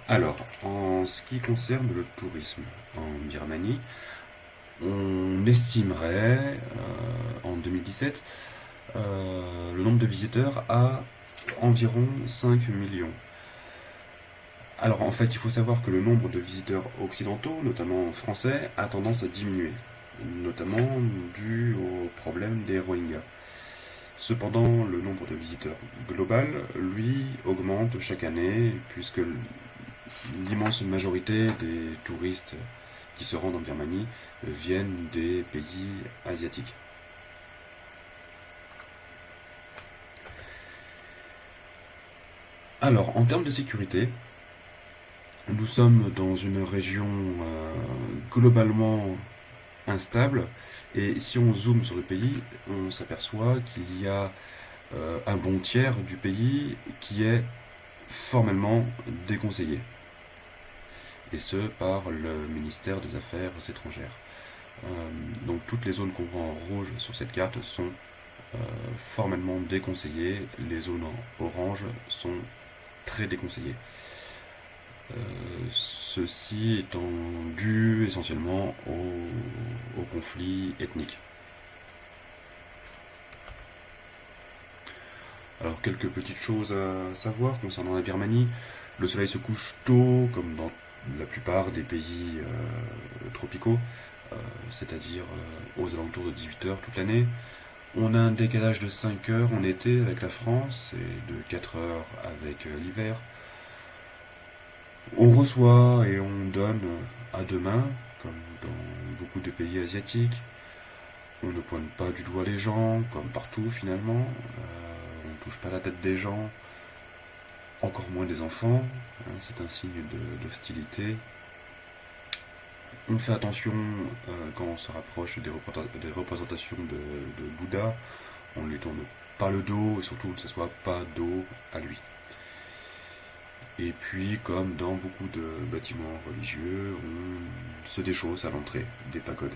Alors, en ce qui concerne le tourisme en Birmanie, on estimerait en 2017 le nombre de visiteurs à environ 5 millions. Alors en fait, il faut savoir que le nombre de visiteurs occidentaux, notamment français, a tendance à diminuer, notamment dû au problème des Rohingyas. Cependant, le nombre de visiteurs global, lui, augmente chaque année, puisque l'immense majorité des touristes qui se rendent en Birmanie viennent des pays asiatiques. Alors, en termes de sécurité, nous sommes dans une région globalement instable, et si on zoome sur le pays, on s'aperçoit qu'il y a un bon tiers du pays qui est formellement déconseillé, et ce par le ministère des Affaires étrangères. Donc toutes les zones qu'on voit en rouge sur cette carte sont formellement déconseillées, les zones en orange sont très déconseillées. Ceci étant dû essentiellement au conflit ethnique. Alors quelques petites choses à savoir concernant la Birmanie. Le soleil se couche tôt, comme dans la plupart des pays tropicaux, c'est-à-dire aux alentours de 18 heures toute l'année. On a un décalage de 5 heures en été avec la France et de 4 heures avec l'hiver. On reçoit et on donne à deux mains, comme dans beaucoup de pays asiatiques. On ne pointe pas du doigt les gens, comme partout finalement. On ne touche pas la tête des gens, encore moins des enfants. C'est un signe d'hostilité. On fait attention quand on se rapproche des représentations de Bouddha. On ne lui tourne pas le dos et surtout on ne s'assoit pas dos à lui. Et puis, comme dans beaucoup de bâtiments religieux, on se déchausse à l'entrée des pagodes.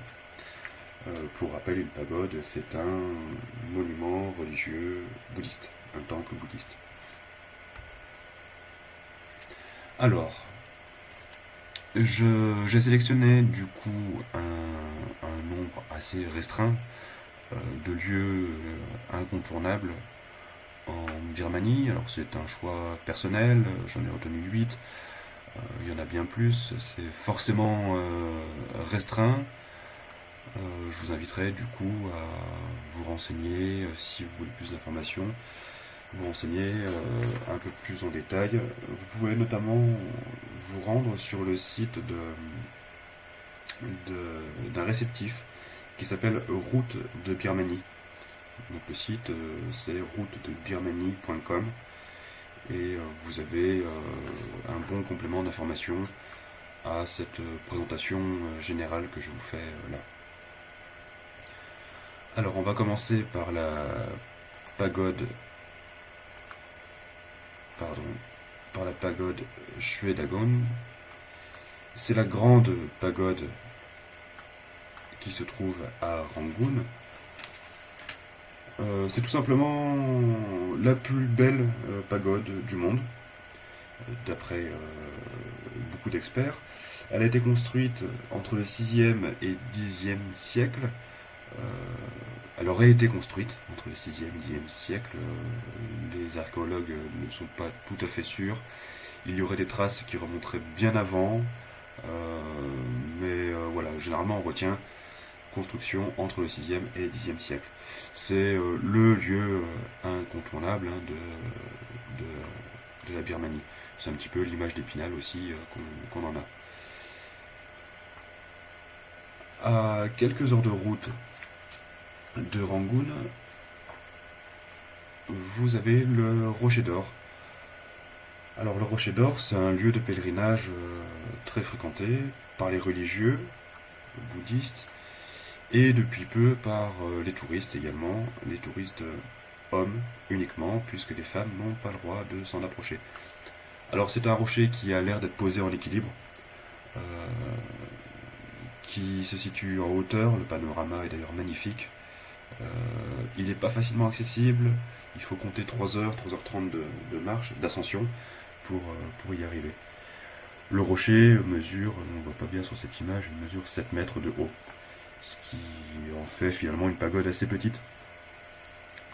Pour rappel, une pagode, c'est un monument religieux bouddhiste, un temple bouddhiste. Alors, j'ai sélectionné du coup un nombre assez restreint de lieux incontournables en Birmanie. Alors c'est un choix personnel, j'en ai retenu 8. Il y en a bien plus, c'est forcément restreint. Je vous inviterai du coup à vous renseigner, si vous voulez plus d'informations, vous renseigner un peu plus en détail. Vous pouvez notamment vous rendre sur le site d'un réceptif qui s'appelle Route de Birmanie. Donc le site c'est routedebirmanie.com et vous avez un bon complément d'information à cette présentation générale que je vous fais là. Alors on va commencer par la pagode, pardon, par la pagode Shwedagon. C'est la grande pagode qui se trouve à Rangoon. C'est tout simplement la plus belle pagode du monde, d'après beaucoup d'experts. Elle a été construite entre le 6e et 10e siècle. Euh, Elle aurait été construite entre le 6e et 10e siècle. Les archéologues ne sont pas tout à fait sûrs. Il y aurait des traces qui remonteraient bien avant. Mais voilà, généralement on retient construction entre le 6e et 10e siècle. C'est le lieu incontournable de la Birmanie. C'est un petit peu l'image d'Épinal aussi qu'on en a. À quelques heures de route de Rangoon, vous avez le Rocher d'Or. Alors le Rocher d'Or, c'est un lieu de pèlerinage très fréquenté par les religieux bouddhistes et depuis peu par les touristes également, les touristes hommes uniquement, puisque les femmes n'ont pas le droit de s'en approcher. Alors c'est un rocher qui a l'air d'être posé en équilibre, euh, qui se situe en hauteur, le panorama est d'ailleurs magnifique. Il n'est pas facilement accessible, il faut compter 3 heures, 3h30 de marche, d'ascension pour y arriver. Le rocher mesure, on ne voit pas bien sur cette image, il mesure 7 mètres de haut, ce qui en fait finalement une pagode assez petite.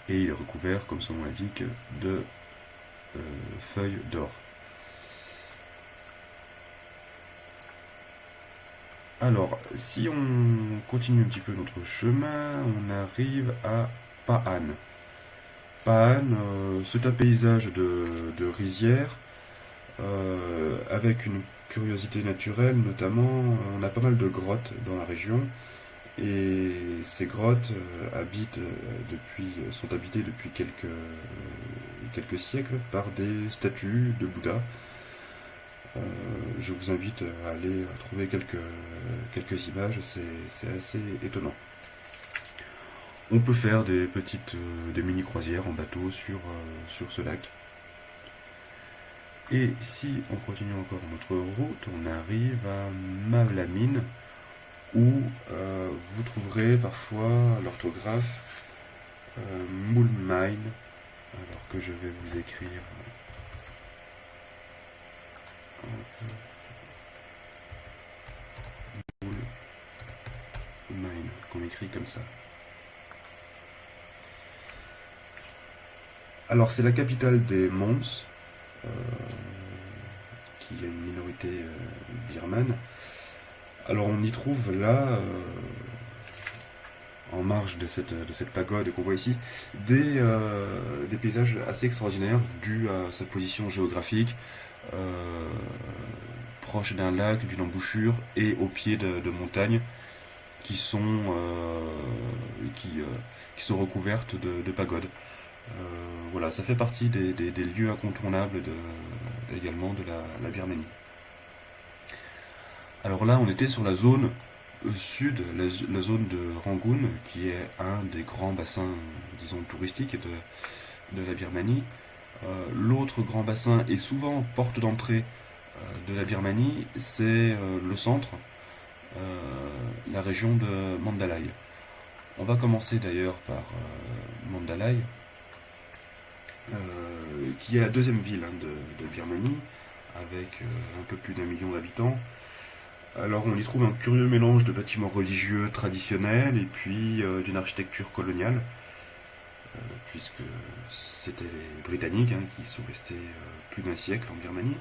Et il est recouvert, comme son nom l'indique, de feuilles d'or. Alors, si on continue un petit peu notre chemin, on arrive à Pa'an. Pa'an, c'est un paysage de rizières, avec une curiosité naturelle, notamment, on a pas mal de grottes dans la région, et ces grottes sont habitées depuis quelques siècles par des statues de Bouddha. Euh, je vous invite à aller trouver quelques images, c'est assez étonnant. On peut faire des mini-croisières en bateau sur ce lac. Et si on continue encore notre route, on arrive à Mavlamine, où vous trouverez parfois l'orthographe Moulmine, alors que je vais vous écrire Moulmine, qu'on écrit comme ça. Alors c'est la capitale des Mons, euh, qui est une minorité birmane. Alors on y trouve là, en marge de cette pagode qu'on voit ici, des paysages assez extraordinaires dus à sa position géographique, euh, proche d'un lac, d'une embouchure et au pied de montagnes qui sont, qui sont recouvertes de pagodes. Voilà, ça fait partie des lieux incontournables également de la Birmanie. Alors là, on était sur la zone sud, la zone de Rangoon, qui est un des grands bassins, disons, touristiques de la Birmanie. L'autre grand bassin et souvent porte d'entrée de la Birmanie, c'est le centre, la région de Mandalay. On va commencer d'ailleurs par Mandalay, qui est la deuxième ville de Birmanie, avec un peu plus d'1 million d'habitants. Alors on y trouve un curieux mélange de bâtiments religieux traditionnels et puis d'une architecture coloniale, puisque c'était les Britanniques qui sont restés plus d'1 siècle en Birmanie.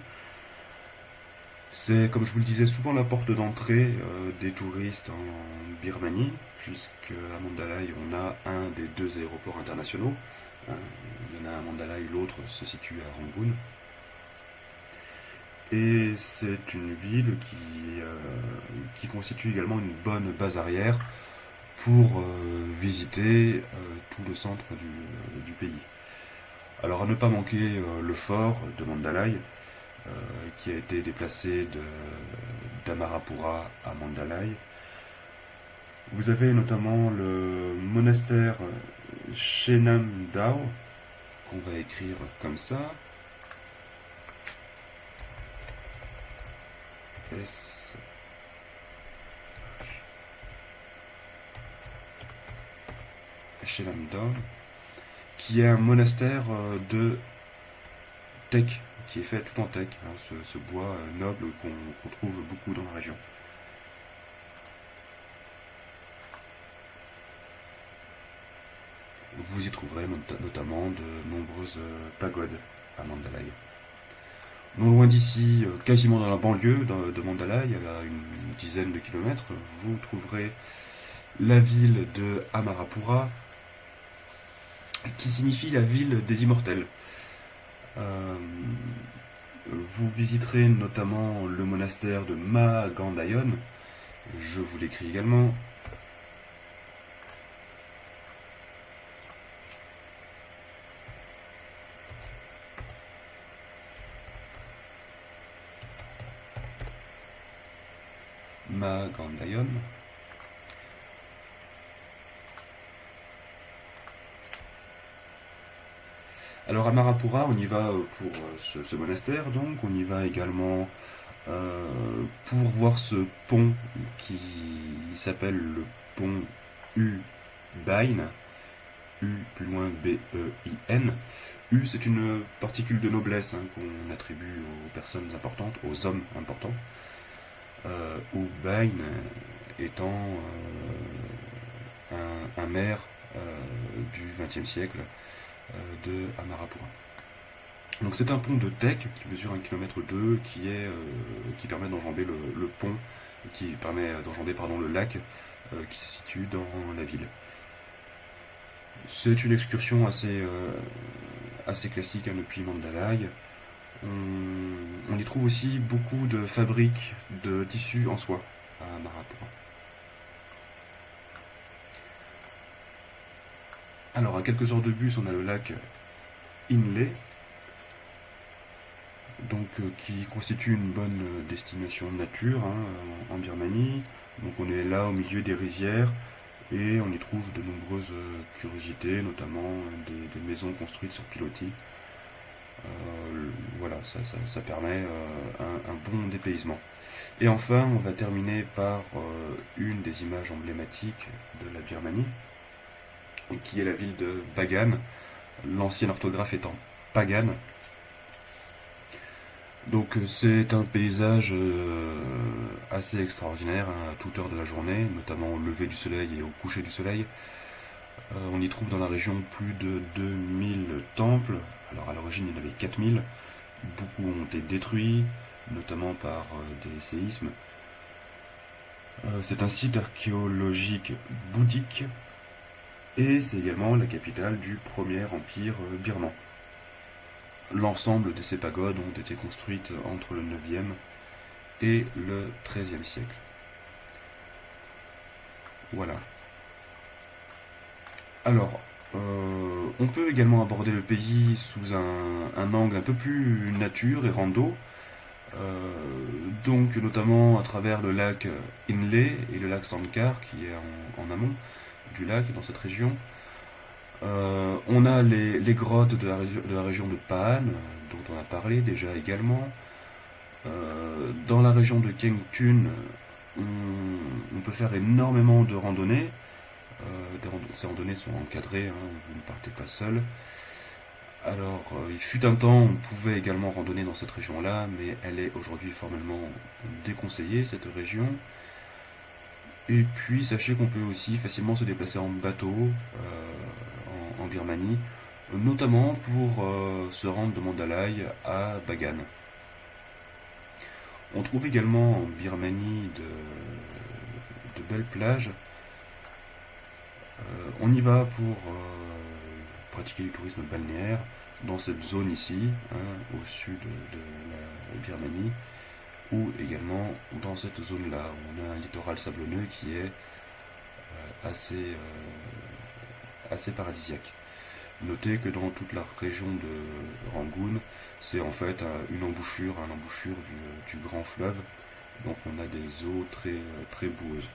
C'est, comme je vous le disais, souvent la porte d'entrée des touristes en Birmanie, puisque à Mandalay on a un des 2 aéroports internationaux. Il y en a un à Mandalay, l'autre se situe à Rangoon. Et c'est une ville qui constitue également une bonne base arrière pour visiter tout le centre du pays. Alors à ne pas manquer le fort de Mandalay, qui a été déplacé d'Amarapura à Mandalay. Vous avez notamment le monastère Shenam Dao, qu'on va écrire comme ça. S Shenam Dao, qui est un monastère de teck, qui est fait tout en teck, ce bois noble qu'on trouve beaucoup dans la région. Vous y trouverez notamment de nombreuses pagodes à Mandalay. Non loin d'ici, quasiment dans la banlieue de Mandalay, à une dizaine de kilomètres, vous trouverez la ville de Amarapura, qui signifie la ville des immortels. Vous visiterez notamment le monastère de Magandayon, je vous l'écris également. Magandayon. Alors à Marapura, on y va pour ce monastère, donc on y va également pour voir ce pont qui s'appelle le pont Ubain, U plus loin B-E-I-N, U, c'est une particule de noblesse hein, qu'on attribue aux personnes importantes, aux hommes importants. Ubayn étant un maire du XXe siècle de Amarapura. Donc c'est un pont de teck qui mesure 1,2 km qui permet d'enjamber le pont, qui permet d'enjamber le lac qui se situe dans la ville. C'est une excursion assez classique hein, depuis Mandalay. On y trouve aussi beaucoup de fabriques de tissus en soie à Amarapura. Alors à quelques heures de bus, on a le lac Inle, donc qui constitue une bonne destination de nature hein, en Birmanie. Donc on est là au milieu des rizières et on y trouve de nombreuses curiosités, notamment des maisons construites sur pilotis. Voilà, ça permet un bon dépaysement. Et enfin, on va terminer par une des images emblématiques de la Birmanie, qui est la ville de Bagan, l'ancienne orthographe étant Pagan. Donc c'est un paysage assez extraordinaire hein, à toute heure de la journée, notamment au lever du soleil et au coucher du soleil. On y trouve dans la région plus de 2000 temples. Alors à l'origine il y en avait 4000. Beaucoup ont été détruits, notamment par des séismes. C'est un site archéologique bouddhique et c'est également la capitale du premier empire birman. L'ensemble de ces pagodes ont été construites entre le 9e et le 13e siècle. Voilà. Alors, on peut également aborder le pays sous un angle un peu plus nature et rando, donc notamment à travers le lac Inle et le lac Sankar qui est en amont du lac dans cette région. On a les grottes de la région de Pa'an, dont on a parlé déjà également. Dans la région de Kengtun, on peut faire énormément de randonnées. Ces randonnées sont encadrées, hein, vous ne partez pas seul. Alors, il fut un temps où on pouvait également randonner dans cette région-là, mais elle est aujourd'hui formellement déconseillée, cette région. Et puis, sachez qu'on peut aussi facilement se déplacer en bateau en Birmanie, notamment pour se rendre de Mandalay à Bagan. On trouve également en Birmanie de belles plages. On y va pour pratiquer du tourisme balnéaire dans cette zone ici, hein, au sud de la Birmanie, ou également dans cette zone-là, où on a un littoral sablonneux qui est assez paradisiaque. Notez que dans toute la région de Rangoon, c'est en fait une embouchure du grand fleuve, donc on a des eaux très boueuses.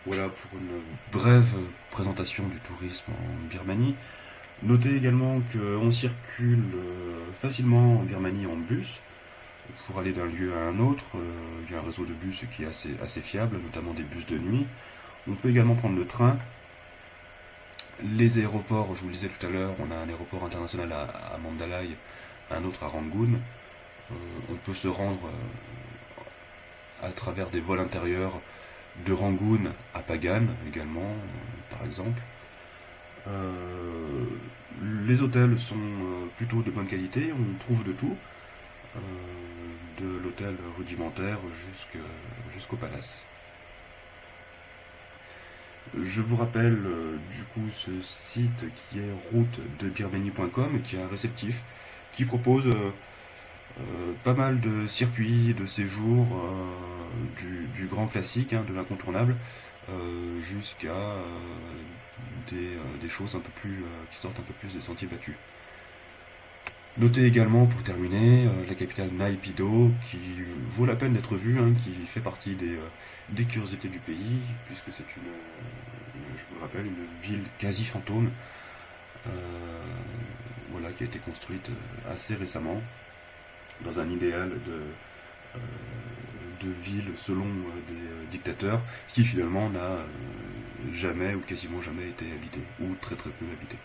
Voilà pour une brève présentation du tourisme en Birmanie. Notez également qu'on circule facilement en Birmanie en bus pour aller d'un lieu à un autre. Il y a un réseau de bus qui est assez fiable, notamment des bus de nuit. On peut également prendre le train. Les aéroports, je vous le disais tout à l'heure, on a un aéroport international à Mandalay, un autre à Rangoon. On peut se rendre à travers des vols intérieurs de Rangoon à Pagan également, par exemple. Les hôtels sont plutôt de bonne qualité, on trouve de tout, de l'hôtel rudimentaire jusqu'au palace. Je vous rappelle du coup ce site qui est routedebirmanie.com et qui est un réceptif qui propose pas mal de circuits, de séjours, du grand classique, hein, de l'incontournable, jusqu'à des choses un peu plus qui sortent un peu plus des sentiers battus. Notez également, pour terminer, la capitale Naypyidaw, qui vaut la peine d'être vue, hein, qui fait partie des curiosités du pays, puisque c'est je vous le rappelle, une ville quasi fantôme, voilà, qui a été construite assez récemment, dans un idéal de ville selon des dictateurs, qui finalement n'a jamais ou quasiment jamais été habité, ou très peu habité.